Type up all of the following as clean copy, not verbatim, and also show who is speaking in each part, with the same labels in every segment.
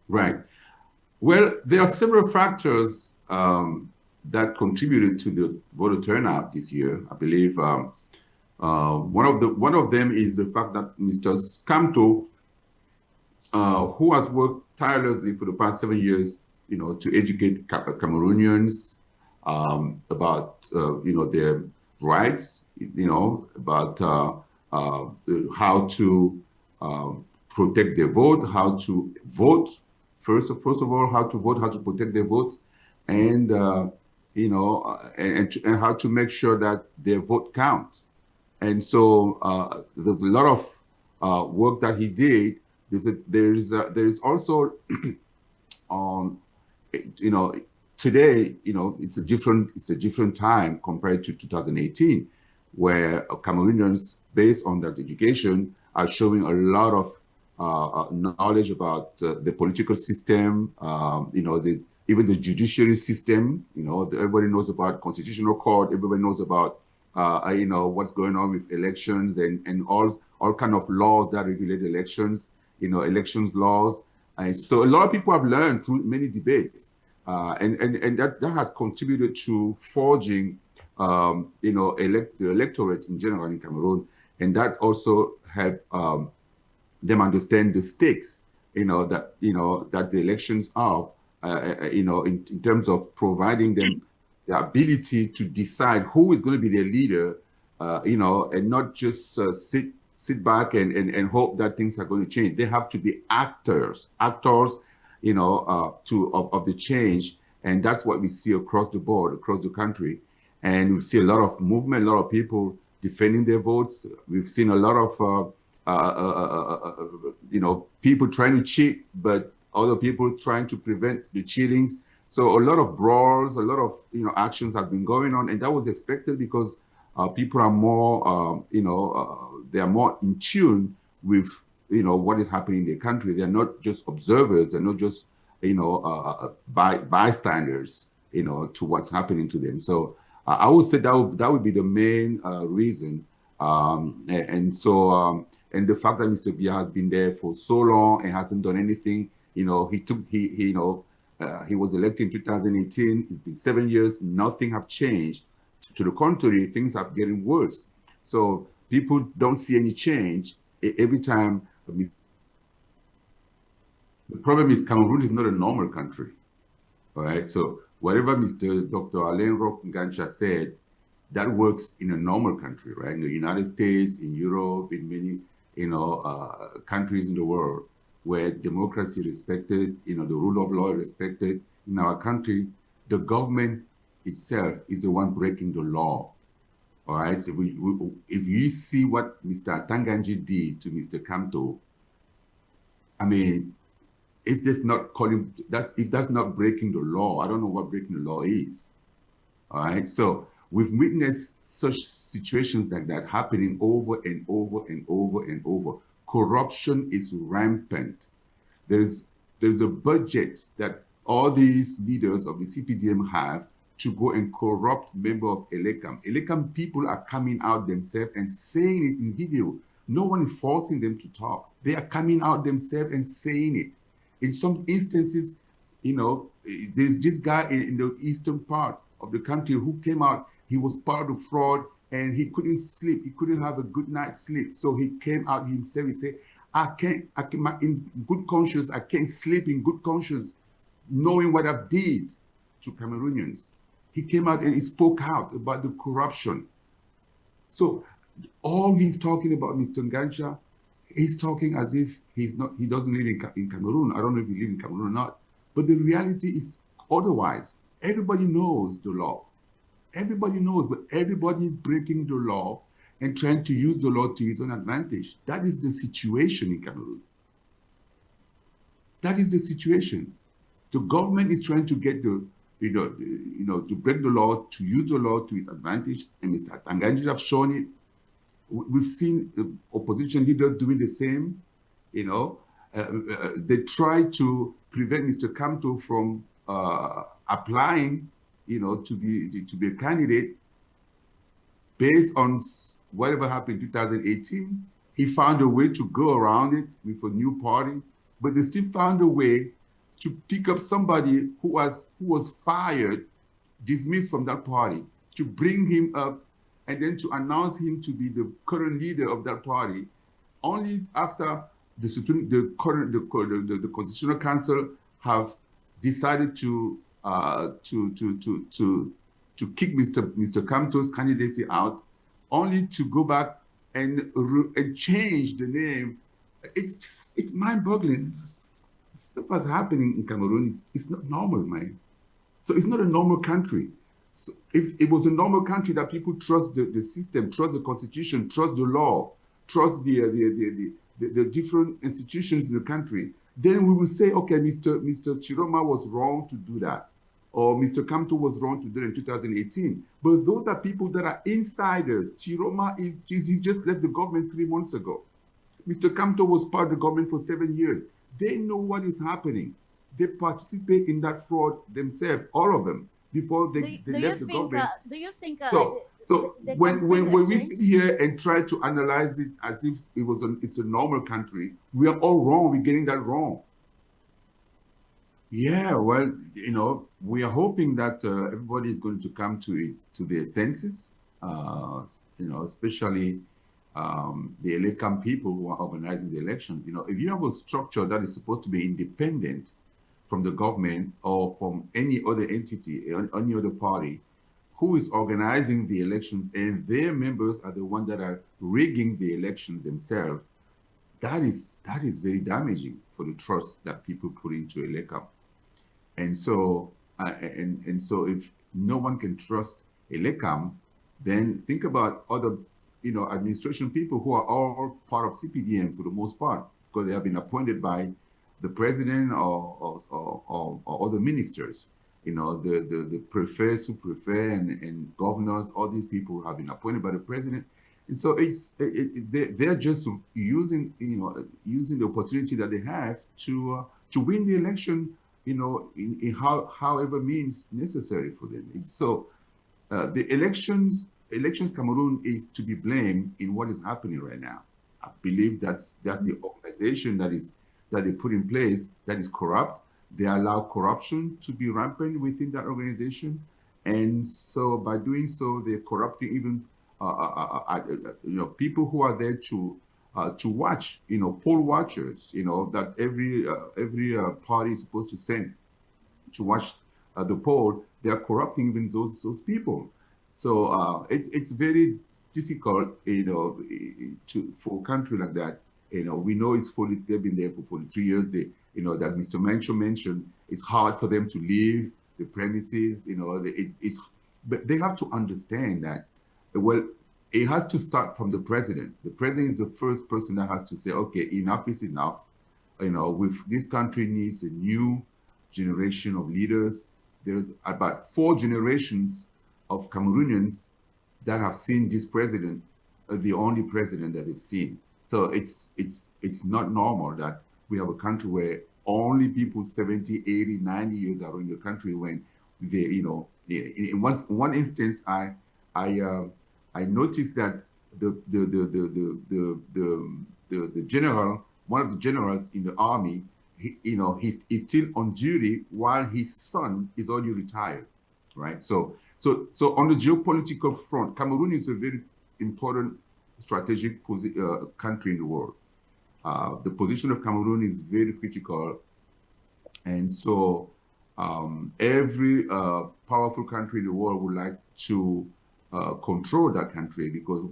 Speaker 1: Right. Well, there are several factors that contributed to the voter turnout this year. I believe one of them is the fact that Mr. Kamto, who has worked tirelessly for the past 7 years, to educate Cameroonians about their rights, about how to protect their vote, how to vote. First of all, how to vote, how to protect their votes, and and how to make sure that their vote counts. And so there's a lot of work that he did. There is also um, you know today it's a different time compared to 2018, where Cameroonians, based on that education, are showing a lot of knowledge about the political system, even the judiciary system. Everybody knows about constitutional court. Everybody knows about what's going on with elections and all kind of laws that regulate elections. Elections laws. And so a lot of people have learned through many debates, and that has contributed to forging, the electorate in general in Cameroon, and that also helped them understand the stakes, that the elections are, in terms of providing them the ability to decide who is going to be their leader, and not just sit back and hope that things are going to change. They have to be actors, of the change, and that's what we see across the board, across the country, and we see a lot of movement, a lot of people defending their votes. We've seen a lot of people trying to cheat, but other people trying to prevent the cheatings. So a lot of brawls, a lot of actions have been going on, and that was expected because people are more, they are more in tune with what is happening in their country. They're not just observers. They're not just bystanders, to what's happening to them. So I would say that would be the main reason. And the fact that Mr. Biya has been there for so long and hasn't done anything, he was elected in 2018. It's been 7 years. Nothing have changed. To the contrary, things are getting worse. So people don't see any change every time. The problem is Cameroon is not a normal country. All right. So whatever Dr. Alain Roch Ngancha said, that works in a normal country, right? In the United States, in Europe, in many countries in the world where democracy is respected, the rule of law is respected. In our country, the government itself is the one breaking the law. All right. So if you see what Mr. Tanganji did to Mr. Kamto, I mean, if that's not breaking the law, I don't know what breaking the law is. All right. So we've witnessed such situations like that happening over and over and over and over. Corruption is rampant. There's a budget that all these leaders of the CPDM have to go and corrupt members of Elekam. Elekam people are coming out themselves and saying it in video. No one is forcing them to talk. They are coming out themselves and saying it. In some instances, there's this guy in the eastern part of the country who came out. He was part of fraud and he couldn't sleep. He couldn't have a good night's sleep. So he came out himself. He said, I can't, in good conscience, I can't sleep in good conscience, knowing what I did to Cameroonians. He came out and he spoke out about the corruption. So all he's talking about, Mr. Ngancha, he's talking as if he doesn't live in Cameroon. I don't know if he lives in Cameroon or not. But the reality is otherwise. Everybody knows the law. Everybody knows, but everybody is breaking the law and trying to use the law to his own advantage. That is the situation in Cameroon. That is the situation. The government is trying to get to break the law, to use the law to its advantage, and Mr. Tanganji have shown it. We've seen the opposition leaders doing the same. They try to prevent Mr. Kamto from applying, to be a candidate based on whatever happened in 2018. He found a way to go around it with a new party, but they still found a way to pick up somebody who was fired, dismissed from that party, to bring him up, and then to announce him to be the current leader of that party, only after the Constitutional Council have decided to kick Mr. Kamto's candidacy out, only to go back and change the name. It's mind-boggling. Stuff that's happening in Cameroon it's not normal, man. So it's not a normal country. So if it was a normal country that people trust the system, trust the constitution, trust the law, trust the different institutions in the country, then we will say, okay, Mr. Chiroma was wrong to do that, or Mr. Kamto was wrong to do it in 2018. But those are people that are insiders. Chiroma he just left the government 3 months ago. Mr. Kamto was part of the government for 7 years. They know what is happening. They participate in that fraud themselves, all of them, before they left the government.
Speaker 2: Do you think?
Speaker 1: So when we sit here and try to analyze it as if it's a normal country, we are all wrong. We're getting that wrong. Yeah, well, we are hoping that everybody is going to come to their senses. Especially the elected people who are organizing the elections. If you have a structure that is supposed to be independent from the government or from any other entity, any other party, who is organizing the elections, and their members are the ones that are rigging the elections themselves, that is very damaging for the trust that people put into elections. And so, if no one can trust elections, then think about other administration people who are all part of CPDM for the most part, because they have been appointed by the president or other ministers. The prefects, sous-prefects, and governors, all these people have been appointed by the president. And so they're just using the opportunity that they have to win the election, in however means necessary for them. The elections Cameroon is to be blamed in what is happening right now. I believe that's the organization that they put in place that is corrupt. They allow corruption to be rampant within that organization, and so by doing so, they're corrupting even people who are there to watch, poll watchers, that every party is supposed to send to watch the poll. They are corrupting even those people. So it's very difficult, for a country like that. We know they've been there for 43 years. That Mr. Mancho mentioned, it's hard for them to leave the premises. But they have to understand that, well, it has to start from the president. The president is the first person that has to say, okay, enough is enough. This country needs a new generation of leaders. There's about 4 generations of Cameroonians that have seen this president, the only president that they've seen. So it's not normal that we have a country where only people 70, 80, 90 years are in the country, when they, in one instance, I noticed that the general, one of the generals in the army, he's still on duty while his son is already retired, right? So on the geopolitical front, Cameroon is a very important strategic country in the world. The position of Cameroon is very critical, and so every powerful country in the world would like to control that country, because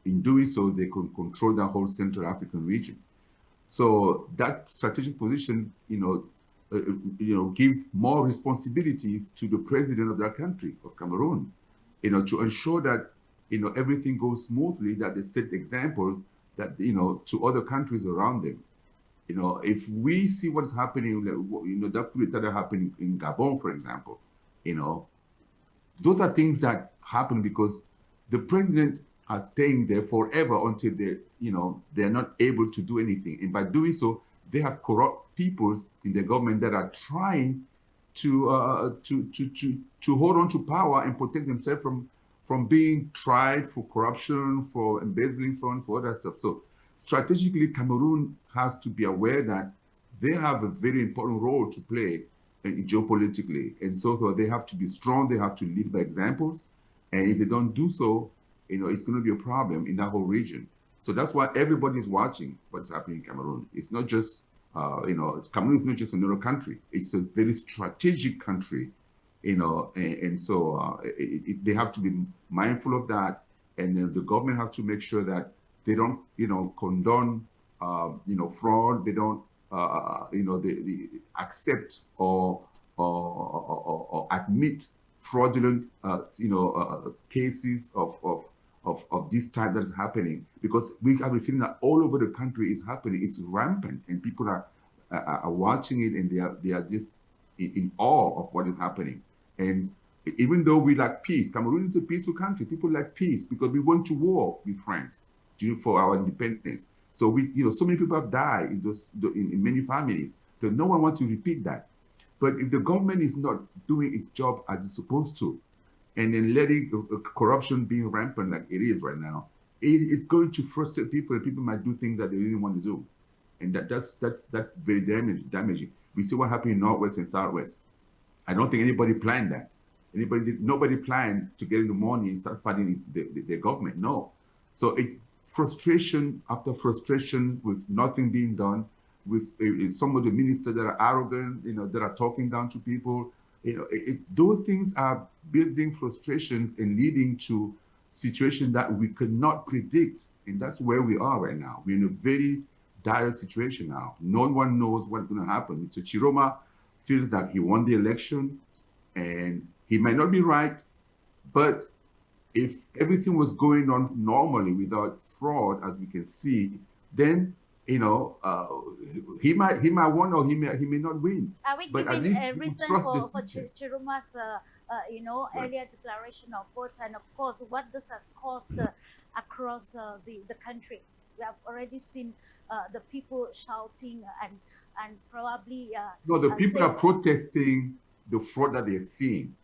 Speaker 1: in doing so, they can control the whole Central African region. So that strategic position, give more responsibilities to the president of that country, of Cameroon, to ensure that, everything goes smoothly, that they set examples that, to other countries around them. If we see what's happening, that coup d'etat that happened in Gabon, for example, those are things that happen because the president are staying there forever until they're not able to do anything. And by doing so, they have corrupt people in the government that are trying to hold on to power and protect themselves from being tried for corruption, for embezzling funds, for all that stuff. So strategically, Cameroon has to be aware that they have a very important role to play geopolitically. And so they have to be strong, they have to lead by examples. And if they don't do so, it's going to be a problem in that whole region. So that's why everybody's watching what's happening in Cameroon. It's not just, Cameroon is not just another country. It's a very strategic country, and so they have to be mindful of that. And then the government have to make sure that they don't, condone, fraud. They don't, they accept or admit fraudulent, cases of this type that is happening, because we have a feeling that all over the country is happening. It's rampant, and people are watching it, and they are just in awe of what is happening. And even though we like peace, Cameroon is a peaceful country. People like peace because we went to war with France for our independence. So so many people have died in many families. So no one wants to repeat that. But if the government is not doing its job as it's supposed to, and then letting corruption being rampant like it is right now, it's going to frustrate people, and people might do things that they didn't want to do. And that's very damaging. We see what happened in Northwest and Southwest. I don't think anybody planned that. Nobody planned to get in the morning and start fighting the government. No. So it's frustration after frustration with nothing being done, with some of the ministers that are arrogant, that are talking down to people. Those things are building frustrations and leading to situations that we could not predict. And that's where we are right now. We're in a very dire situation now. No one knows what's going to happen. Mr. Chiroma feels like he won the election, and he might not be right, but if everything was going on normally without fraud, as we can see, then he might win or he may not win.
Speaker 2: Are we
Speaker 1: but
Speaker 2: giving a reason for Chiruma's
Speaker 1: Right.
Speaker 2: earlier declaration of votes, and of course what this has caused across the country? We have already seen the people shouting and probably
Speaker 1: No, the people are
Speaker 2: saying,
Speaker 1: protesting the fraud that they're seeing.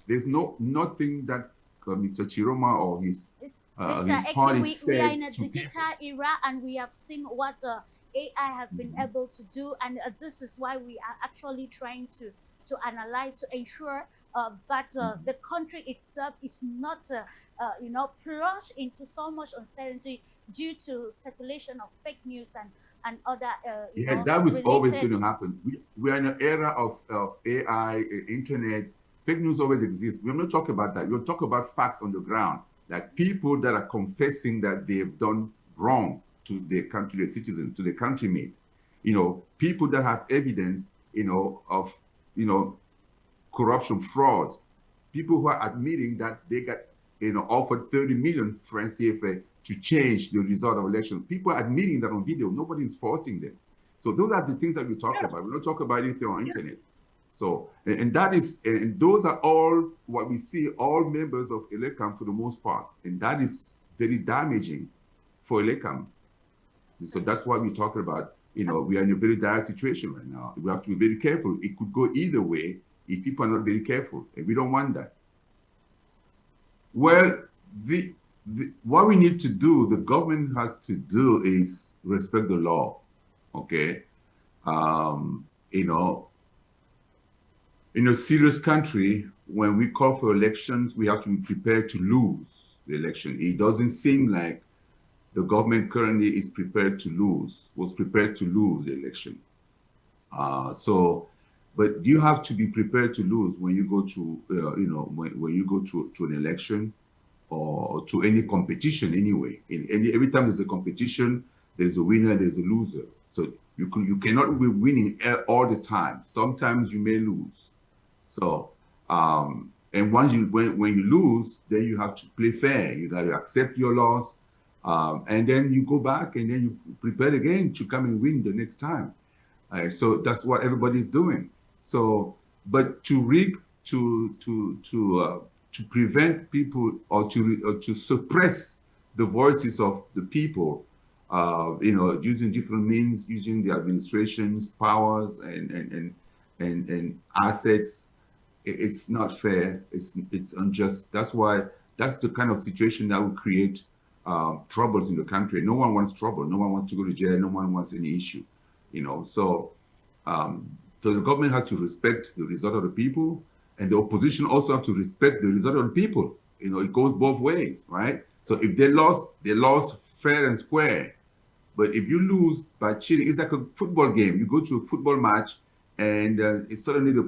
Speaker 1: There's nothing that Mr. Chiroma or his
Speaker 2: Mr.
Speaker 1: party
Speaker 2: Eki, we are in a
Speaker 1: said to
Speaker 2: digital era, and we have seen what the AI has been able to do, and this is why we are actually trying to analyze, to ensure that the country itself is not plunged into so much uncertainty due to circulation of fake news and other
Speaker 1: Yeah, that was always going
Speaker 2: related.
Speaker 1: to happen. We are in an era of AI, internet. Fake news always exists. We're not talking about that. We'll talk about facts on the ground, like people that are confessing that they've done wrong to their country, their citizens, to their countrymate. People that have evidence, of, corruption, fraud. People who are admitting that they got, offered 30 million francs CFA to change the result of election. People are admitting that on video. Nobody is forcing them. So those are the things that we talk about. We don't talk about anything on internet. So, and those are all what we see, all members of Elecam for the most part. And that is very damaging for Elecam. So that's why we're talking about, we are in a very dire situation right now. We have to be very careful. It could go either way if people are not very careful. And we don't want that. Well, what we need to do, the government has to do, is respect the law. Okay. In a serious country, when we call for elections, we have to be prepared to lose the election. It doesn't seem like the government currently is prepared to lose, was prepared to lose the election. But you have to be prepared to lose when you go to, when you go to an election or to any competition anyway. Every time there's a competition, there's a winner, there's a loser. So you cannot be winning all the time. Sometimes you may lose. So, and when you lose, then you have to play fair. You got to accept your loss, and then you go back and then you prepare again to come and win the next time. So that's what everybody's doing. So, but to prevent people or to suppress the voices of the people, using different means, using the administration's powers and assets, it's not fair. It's unjust. That's the kind of situation that will create troubles in the country. No one wants trouble. No one wants to go to jail. No one wants any issue. So So the government has to respect the result of the people, and the opposition also have to respect the result of the people. You know, it goes both ways, right? So if they lost fair and square. But if you lose by cheating, it's like a football game. You go to a football match, and it's suddenly the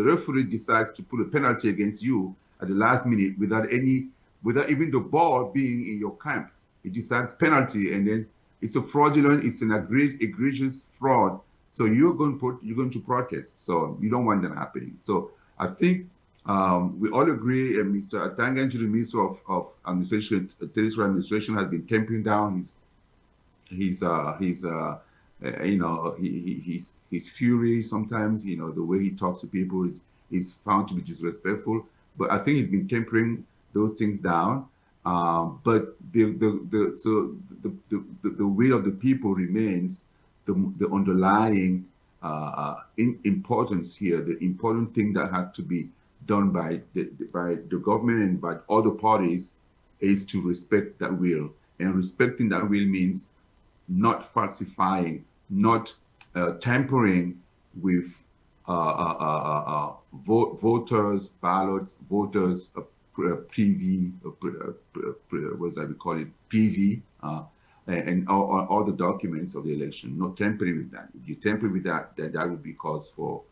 Speaker 1: referee decides to put a penalty against you at the last minute without even the ball being in your camp. It decides penalty, and then it's a fraudulent, it's an egregious fraud. So you're going to protest. So you don't want that happening. So I think we all agree, and Mr. Atanganji, the Minister of Administration, Territorial Administration, has been tamping down his you know, his fury sometimes. You know, the way he talks to people is found to be disrespectful. But I think he's been tempering those things down. But the will of the people remains the underlying importance here. The important thing that has to be done by the government and by other parties is to respect that will. And respecting that will means not falsifying, not tampering with voters, ballots, voters, PV, what's that we call it, PV, and all the documents of the election. Not tampering with that. If you tamper with that, then that would be cause for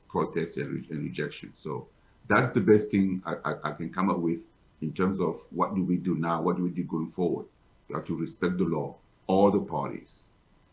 Speaker 1: protest and rejection. So that's the best thing I can come up with in terms of what do we do now, what do we do going forward. We have to respect the law, all the parties.